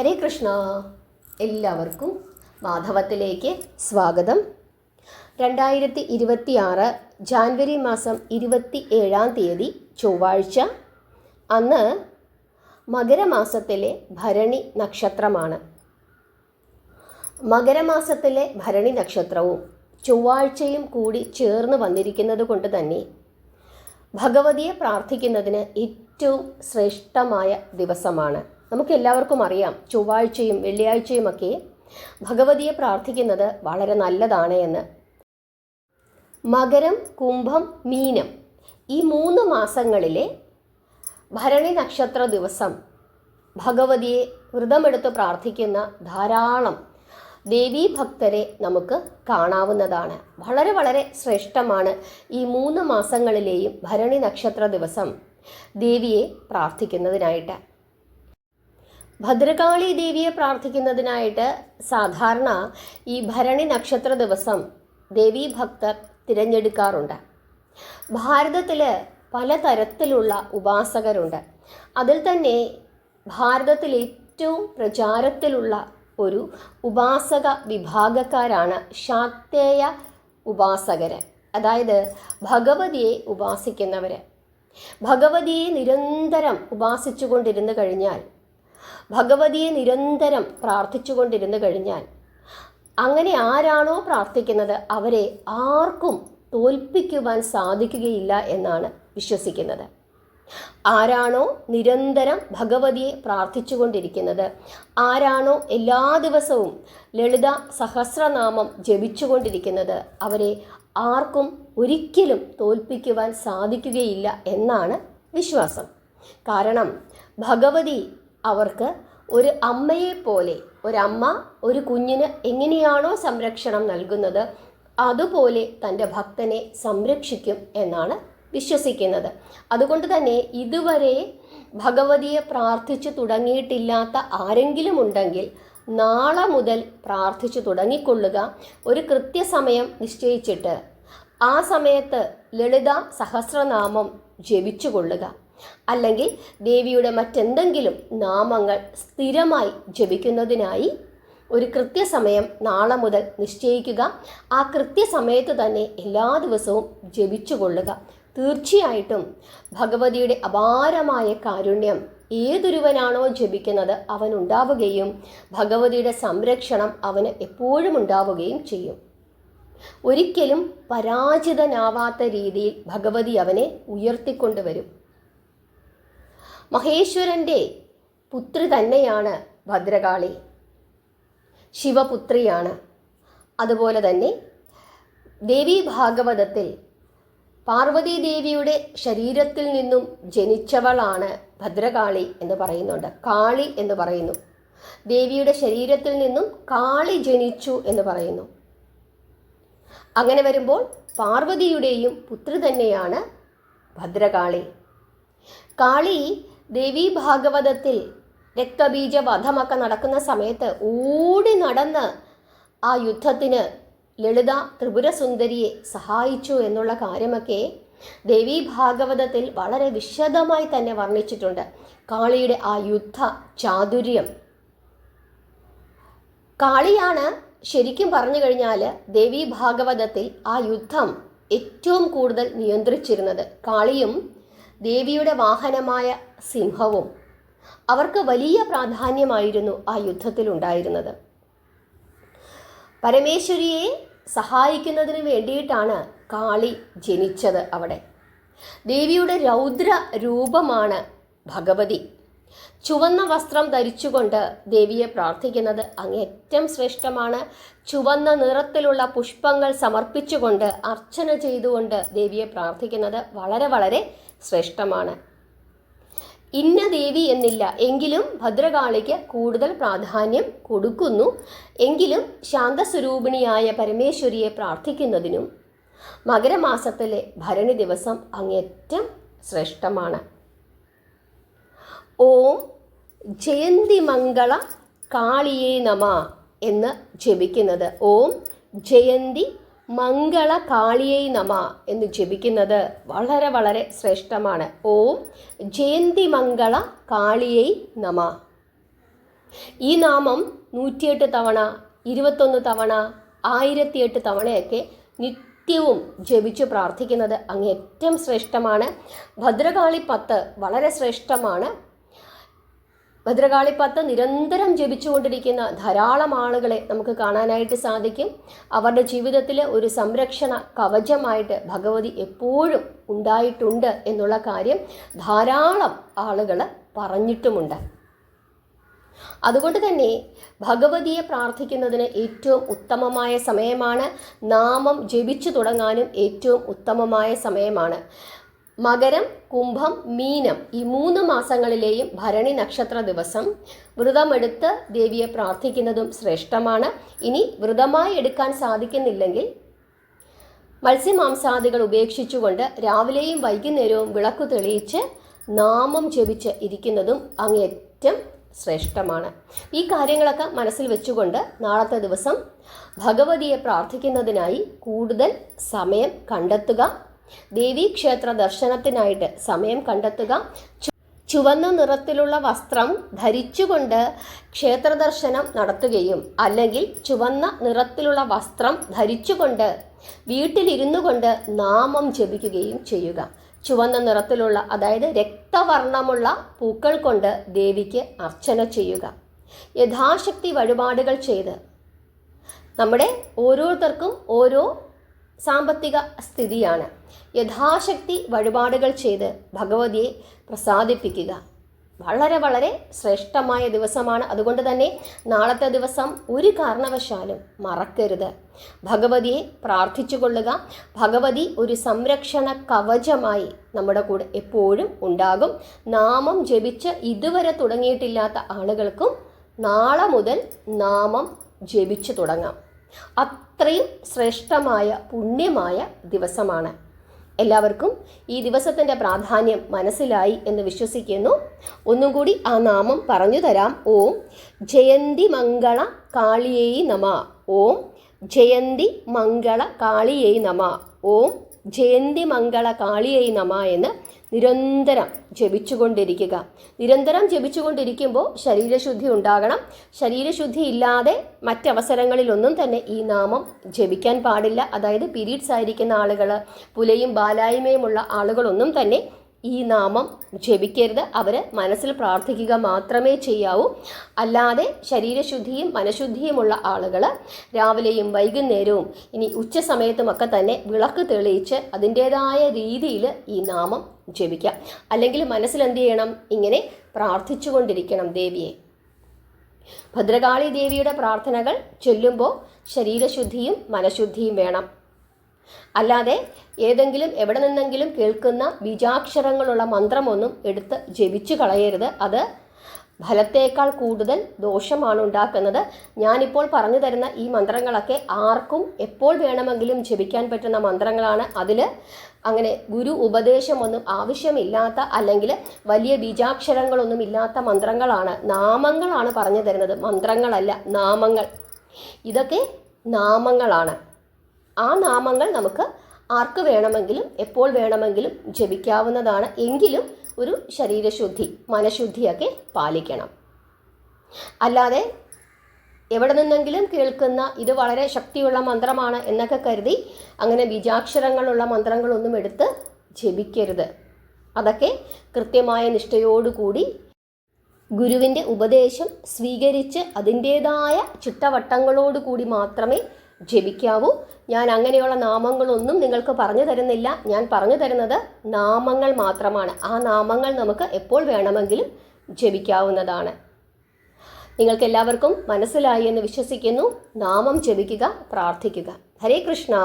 ഹരേ കൃഷ്ണ. എല്ലാവർക്കും മാധവത്തിലേക്ക് സ്വാഗതം. 2026 ജാനുവരി മാസം 27-ാം തീയതി ചൊവ്വാഴ്ച. അന്ന് മകരമാസത്തിലെ ഭരണി നക്ഷത്രമാണ്. മകരമാസത്തിലെ ഭരണി നക്ഷത്രവും ചൊവ്വാഴ്ചയും കൂടി ചേർന്ന് വന്നിരിക്കുന്നത് കൊണ്ട് തന്നെ ഭഗവതിയെ പ്രാർത്ഥിക്കുന്നതിന് ഏറ്റവും ശ്രേഷ്ഠമായ ദിവസമാണ്. നമുക്കെല്ലാവർക്കും അറിയാം, ചൊവ്വാഴ്ചയും വെള്ളിയാഴ്ചയുമൊക്കെ ഭഗവതിയെ പ്രാർത്ഥിക്കുന്നത് വളരെ നല്ലതാണ് എന്ന്. മകരം, കുംഭം, മീനം ഈ 3 മാസങ്ങളിലെ ഭരണി നക്ഷത്ര ദിവസം ഭഗവതിയെ വ്രതമെടുത്ത് പ്രാർത്ഥിക്കുന്ന ധാരാളം ദേവീഭക്തരെ നമുക്ക് കാണാവുന്നതാണ്. വളരെ വളരെ ശ്രേഷ്ഠമാണ് ഈ 3 മാസങ്ങളിലെയും ഭരണി നക്ഷത്ര ദിവസം ദേവിയെ പ്രാർത്ഥിക്കുന്നതിനായിട്ട്. ഭദ്രകാളി ദേവിയെ പ്രാർത്ഥിക്കുന്നതിനായിട്ട് സാധാരണ ഈ ഭരണി നക്ഷത്ര ദിവസം ദേവീഭക്തർ തിരഞ്ഞെടുക്കാറുണ്ട്. ഭാരതത്തിൽ പലതരത്തിലുള്ള ഉപാസകരുണ്ട്. അതിൽ തന്നെ ഭാരതത്തിൽ ഏറ്റവും പ്രചാരത്തിലുള്ള ഒരു ഉപാസക വിഭാഗക്കാരാണ് ശാക്തേയ ഉപാസകർ. അതായത് ഭഗവതിയെ ഉപാസിക്കുന്നവർ. ഭഗവതിയെ നിരന്തരം ഉപാസിച്ചു കൊണ്ടിരുന്നു കഴിഞ്ഞാൽ, ഭഗവതിയെ നിരന്തരം പ്രാർത്ഥിച്ചു കൊണ്ടിരുന്നു കഴിഞ്ഞാൽ, അങ്ങനെ ആരാണോ പ്രാർത്ഥിക്കുന്നത് അവരെ ആർക്കും തോൽപ്പിക്കുവാൻ സാധിക്കുകയില്ല എന്നാണ് വിശ്വസിക്കുന്നത്. ആരാണോ നിരന്തരം ഭഗവതിയെ പ്രാർത്ഥിച്ചു കൊണ്ടിരിക്കുന്നത്, ആരാണോ എല്ലാ ദിവസവും ലളിത സഹസ്രനാമം ജപിച്ചുകൊണ്ടിരിക്കുന്നത്, അവരെ ആർക്കും ഒരിക്കലും തോൽപ്പിക്കുവാൻ സാധിക്കുകയില്ല എന്നാണ് വിശ്വാസം. കാരണം ഭഗവതി അവർക്ക് ഒരു അമ്മയെപ്പോലെ, ഒരമ്മ ഒരു കുഞ്ഞിന് എങ്ങനെയാണോ സംരക്ഷണം നൽകുന്നത് അതുപോലെ തൻ്റെ ഭക്തനെ സംരക്ഷിക്കും എന്നാണ് വിശ്വസിക്കുന്നത്. അതുകൊണ്ട് തന്നെ ഇതുവരെ ഭഗവതിയെ പ്രാർത്ഥിച്ചു തുടങ്ങിയിട്ടില്ലാത്ത ആരെങ്കിലും ഉണ്ടെങ്കിൽ നാളെ മുതൽ പ്രാർത്ഥിച്ചു തുടങ്ങിക്കൊള്ളുക. ഒരു കൃത്യസമയം നിശ്ചയിച്ചിട്ട് ആ സമയത്ത് ലളിത സഹസ്രനാമം ജപിച്ചു കൊള്ളുക. അല്ലെങ്കിൽ ദേവിയുടെ മറ്റെന്തെങ്കിലും നാമങ്ങൾ സ്ഥിരമായി ജപിക്കുന്നതിനായി ഒരു കൃത്യസമയം നാളെ മുതൽ നിശ്ചയിക്കുക. ആ കൃത്യസമയത്ത് തന്നെ എല്ലാ ദിവസവും ജപിച്ചു കൊള്ളുക. തീർച്ചയായിട്ടും ഭഗവതിയുടെ അപാരമായ കാരുണ്യം ഏതൊരുവനാണോ ജപിക്കുന്നത് അവനുണ്ടാവുകയും ഭഗവതിയുടെ സംരക്ഷണം അവന് എപ്പോഴും ഉണ്ടാവുകയും ചെയ്യും. ഒരിക്കലും പരാജിതനാവാത്ത രീതിയിൽ ഭഗവതി അവനെ ഉയർത്തിക്കൊണ്ടുവരും. മഹേശ്വരൻ്റെ പുത്രി തന്നെയാണ് ഭദ്രകാളി, ശിവപുത്രിയാണ്. അതുപോലെ തന്നെ ദേവീ ഭാഗവതത്തിൽ പാർവതീദേവിയുടെ ശരീരത്തിൽ നിന്നും ജനിച്ചവളാണ് ഭദ്രകാളി എന്ന് പറയുന്നുണ്ട്. കാളി എന്ന് പറയുന്നു. ദേവിയുടെ ശരീരത്തിൽ നിന്നും കാളി ജനിച്ചു എന്ന് പറയുന്നു. അങ്ങനെ വരുമ്പോൾ പാർവതിയുടെയും പുത്രി തന്നെയാണ് ഭദ്രകാളി. കാളി ദേവീ ഭാഗവതത്തിൽ രക്തബീജ വധമൊക്കെ നടക്കുന്ന സമയത്ത് ഓടി നടന്ന് ആ യുദ്ധത്തിന് ലളിത ത്രിപുരസുന്ദരിയെ സഹായിച്ചു എന്നുള്ള കാര്യമൊക്കെ ദേവീ ഭാഗവതത്തിൽ വളരെ വിശദമായി തന്നെ വർണ്ണിച്ചിട്ടുണ്ട്. കാളിയുടെ ആ യുദ്ധ ചാതുര്യം. കാളിയാണ് ശരിക്കും പറഞ്ഞു കഴിഞ്ഞാൽ ദേവീ ഭാഗവതത്തിൽ ആ യുദ്ധം ഏറ്റവും കൂടുതൽ നിയന്ത്രിച്ചിരുന്നത്. കാളിയും ദേവിയുടെ വാഹനമായ സിംഹവും അവർക്ക് വലിയ പ്രാധാന്യമായിരുന്നു ആ യുദ്ധത്തിലുണ്ടായിരുന്നത്. പരമേശ്വരിയെ സഹായിക്കുന്നതിന് വേണ്ടിയിട്ടാണ് കാളി ജനിച്ചത്. അവിടെ ദേവിയുടെ രൗദ്ര രൂപമാണ് ഭഗവതി. ചുവന്ന വസ്ത്രം ധരിച്ചുകൊണ്ട് ദേവിയെ പ്രാർത്ഥിക്കുന്നത് അങ്ങേറ്റം ശ്രേഷ്ഠമാണ്. ചുവന്ന നിറത്തിലുള്ള പുഷ്പങ്ങൾ സമർപ്പിച്ചുകൊണ്ട് അർച്ചന ചെയ്തുകൊണ്ട് ദേവിയെ പ്രാർത്ഥിക്കുന്നത് വളരെ വളരെ ശ്രേഷ്ഠമാണ്. ഇന്ന ദേവി എന്നില്ല, എങ്കിലും ഭദ്രകാളിക്ക് കൂടുതൽ പ്രാധാന്യം കൊടുക്കുന്നു. എങ്കിലും ശാന്തസ്വരൂപിണിയായ പരമേശ്വരിയെ പ്രാർത്ഥിക്കുന്നതിനും മകരമാസത്തിലെ ഭരണി ദിവസം അങ്ങേറ്റം ശ്രേഷ്ഠമാണ്. ഓം ജയന്തി മംഗള കാളിയേ നമ എന്ന് ജപിക്കുന്നത്, ഓം ജയന്തി മംഗള കാളിയേ നമ എന്ന് ജപിക്കുന്നത് വളരെ വളരെ ശ്രേഷ്ഠമാണ്. ഓം ജയന്തി മംഗള കാളിയേ നമ. ഈ നാമം 108 തവണ, 21 തവണ, 1008 തവണയൊക്കെ നിത്യവും ജപിച്ചു പ്രാർത്ഥിക്കുന്നത് അങ്ങേറ്റം ശ്രേഷ്ഠമാണ്. ഭദ്രകാളി 10 വളരെ ശ്രേഷ്ഠമാണ്. ഭദ്രകാളി 10 നിരന്തരം ജപിച്ചുകൊണ്ടിരിക്കുന്ന ധാരാളം ആളുകളെ നമുക്ക് കാണാനായിട്ട് സാധിക്കും. അവരുടെ ജീവിതത്തിൽ ഒരു സംരക്ഷണ കവചമായിട്ട് ഭഗവതി എപ്പോഴും ഉണ്ടായിട്ടുണ്ട് എന്നുള്ള കാര്യം ധാരാളം ആളുകൾ പറഞ്ഞിട്ടുമുണ്ട്. അതുകൊണ്ട് തന്നെ ഭഗവതിയെ പ്രാർത്ഥിക്കുന്നതിന് ഏറ്റവും ഉത്തമമായ സമയമാണ്. നാമം ജപിച്ചു തുടങ്ങാനും ഏറ്റവും ഉത്തമമായ സമയമാണ്. മകരം, കുംഭം, മീനം ഈ 3 മാസങ്ങളിലെയും ഭരണി നക്ഷത്ര ദിവസം വ്രതമെടുത്ത് ദേവിയെ പ്രാർത്ഥിക്കുന്നതും ശ്രേഷ്ഠമാണ്. ഇനി വ്രതമായി എടുക്കാൻ സാധിക്കുന്നില്ലെങ്കിൽ മത്സ്യമാംസാദികൾ ഉപേക്ഷിച്ചുകൊണ്ട് രാവിലെയും വൈകുന്നേരവും വിളക്കു തെളിയിച്ച് നാമം ജപിച്ച് ഇരിക്കുന്നതും അങ്ങേറ്റം ശ്രേഷ്ഠമാണ്. ഈ കാര്യങ്ങളൊക്കെ മനസ്സിൽ വെച്ചുകൊണ്ട് നാളത്തെ ദിവസം ഭഗവതിയെ പ്രാർത്ഥിക്കുന്നതിനായി കൂടുതൽ സമയം കണ്ടെത്തുക. ദേവീക്ഷേത്ര ദർശനത്തിനായിട്ട് സമയം കണ്ടെത്തുക. ചുവന്ന നിറത്തിലുള്ള വസ്ത്രം ധരിച്ചുകൊണ്ട് ക്ഷേത്ര ദർശനം നടത്തുകയും അല്ലെങ്കിൽ ചുവന്ന നിറത്തിലുള്ള വസ്ത്രം ധരിച്ചുകൊണ്ട് വീട്ടിലിരുന്നു കൊണ്ട് നാമം ജപിക്കുകയും ചെയ്യുക. ചുവന്ന നിറത്തിലുള്ള, അതായത് രക്തവർണ്ണമുള്ള പൂക്കൾ കൊണ്ട് ദേവിക്ക് അർച്ചന ചെയ്യുക. യഥാശക്തി വഴിപാടുകൾ ചെയ്ത്, നമ്മുടെ ഓരോരുത്തർക്കും ഓരോ സാമ്പത്തിക സ്ഥിതിയാണ്, യഥാശക്തി വഴിപാടുകൾ ചെയ്ത് ഭഗവതിയെ പ്രസാദിപ്പിക്കുക. വളരെ വളരെ ശ്രേഷ്ഠമായ ദിവസമാണ്. അതുകൊണ്ട് തന്നെ നാളത്തെ ദിവസം ഒരു കാരണവശാലും മറക്കരുത്. ഭഗവതിയെ പ്രാർത്ഥിച്ചു കൊള്ളുക. ഭഗവതി ഒരു സംരക്ഷണ കവചമായി നമ്മുടെ കൂടെ എപ്പോഴും ഉണ്ടാകും. നാമം ജപിച്ച് ഇതുവരെ തുടങ്ങിയിട്ടില്ലാത്ത ആളുകൾക്കും നാളെ മുതൽ നാമം ജപിച്ചു തുടങ്ങാം. അത്രയും ശ്രേഷ്ഠമായ പുണ്യമായ ദിവസമാണ്. എല്ലാവർക്കും ഈ ദിവസത്തിൻ്റെ പ്രാധാന്യം മനസ്സിലായി എന്ന് വിശ്വസിക്കുന്നു. ഒന്നും കൂടി ആ നാമം പറഞ്ഞു തരാം. ഓം ജയന്തി മംഗള കാളിയൈ നമ. ഓം ജയന്തി മംഗള കാളിയൈ നമ. ഓം ജയന്തി മംഗള കാളിയൈ നമ എന്ന് നിരന്തരം ജപിച്ചുകൊണ്ടിരിക്കുക. നിരന്തരം ജപിച്ചുകൊണ്ടിരിക്കുമ്പോൾ ശരീരശുദ്ധി ഉണ്ടാകണം. ശരീരശുദ്ധി ഇല്ലാതെ മറ്റവസരങ്ങളിലൊന്നും തന്നെ ഈ നാമം ജപിക്കാൻ പാടില്ല. അതായത് പീരീഡ്സ് ആയിരിക്കുന്ന ആളുകൾ, പുലയും ബാലായ്മയുമുള്ള ആളുകളൊന്നും തന്നെ ഈ നാമം ജപിക്കരുത്. അവർ മനസ്സിൽ പ്രാർത്ഥിക്കുക മാത്രമേ ചെയ്യാവൂ. അല്ലാതെ ശരീരശുദ്ധിയും മനഃശുദ്ധിയുമുള്ള ആളുകൾ രാവിലെയും വൈകുന്നേരവും ഇനി ഉച്ച സമയത്തുമൊക്കെ തന്നെ വിളക്ക് തെളിയിച്ച് അതിൻ്റേതായ രീതിയിൽ ഈ നാമം ജപിക്കാം. അല്ലെങ്കിൽ മനസ്സിൽ എന്ത് ചെയ്യണം? ഇങ്ങനെ പ്രാർത്ഥിച്ചു കൊണ്ടിരിക്കണം ദേവിയെ. ഭദ്രകാളി ദേവിയുടെ പ്രാർത്ഥനകൾ ചൊല്ലുമ്പോൾ ശരീരശുദ്ധിയും മനഃശുദ്ധിയും വേണം. അല്ലാതെ ഏതെങ്കിലും എവിടെ നിന്നെങ്കിലും കേൾക്കുന്ന ബീജാക്ഷരങ്ങളുള്ള മന്ത്രമൊന്നും എടുത്ത് ജപിച്ചു കളയരുത്. അത് ഫലത്തേക്കാൾ കൂടുതൽ ദോഷമാണ് ഉണ്ടാക്കുന്നത്. ഞാനിപ്പോൾ പറഞ്ഞു തരുന്ന ഈ മന്ത്രങ്ങളൊക്കെ ആർക്കും എപ്പോൾ വേണമെങ്കിലും ജപിക്കാൻ പറ്റുന്ന മന്ത്രങ്ങളാണ്. അതിൽ അങ്ങനെ ഗുരു ഉപദേശമൊന്നും ആവശ്യമില്ലാത്ത, അല്ലെങ്കിൽ വലിയ ബീജാക്ഷരങ്ങളൊന്നും ഇല്ലാത്ത മന്ത്രങ്ങളാണ്. നാമങ്ങളാണ് പറഞ്ഞു തരുന്നത്, മന്ത്രങ്ങളല്ല, നാമങ്ങൾ. ഇതൊക്കെ നാമങ്ങളാണ്. ആ നാമങ്ങൾ നമുക്ക് ആർക്ക് വേണമെങ്കിലും എപ്പോൾ വേണമെങ്കിലും ജപിക്കാവുന്നതാണ്. എങ്കിലും ഒരു ശരീരശുദ്ധി മനഃശുദ്ധിയൊക്കെ പാലിക്കണം. അല്ലാതെ എവിടെ നിന്നെങ്കിലും കേൾക്കുന്ന ഇത് വളരെ ശക്തിയുള്ള മന്ത്രമാണ് എന്നൊക്കെ കരുതി അങ്ങനെ ബീജാക്ഷരങ്ങളുള്ള മന്ത്രങ്ങളൊന്നും എടുത്ത് ജപിക്കരുത്. അതൊക്കെ കൃത്യമായ നിഷ്ഠയോടുകൂടി ഗുരുവിൻ്റെ ഉപദേശം സ്വീകരിച്ച് അതിൻ്റേതായ ചിട്ടവട്ടങ്ങളോടുകൂടി മാത്രമേ ജപിക്കാവൂ. ഞാൻ അങ്ങനെയുള്ള നാമങ്ങളൊന്നും നിങ്ങൾക്ക് പറഞ്ഞു തരുന്നില്ല. ഞാൻ പറഞ്ഞു തരുന്നത് നാമങ്ങൾ മാത്രമാണ്. ആ നാമങ്ങൾ നമുക്ക് എപ്പോൾ വേണമെങ്കിലും ജപിക്കാവുന്നതാണ്. നിങ്ങൾക്ക് എല്ലാവർക്കും മനസ്സിലായി എന്ന് വിശ്വസിക്കുന്നു. നാമം ജപിക്കുക, പ്രാർത്ഥിക്കുക. ഹരേ കൃഷ്ണ.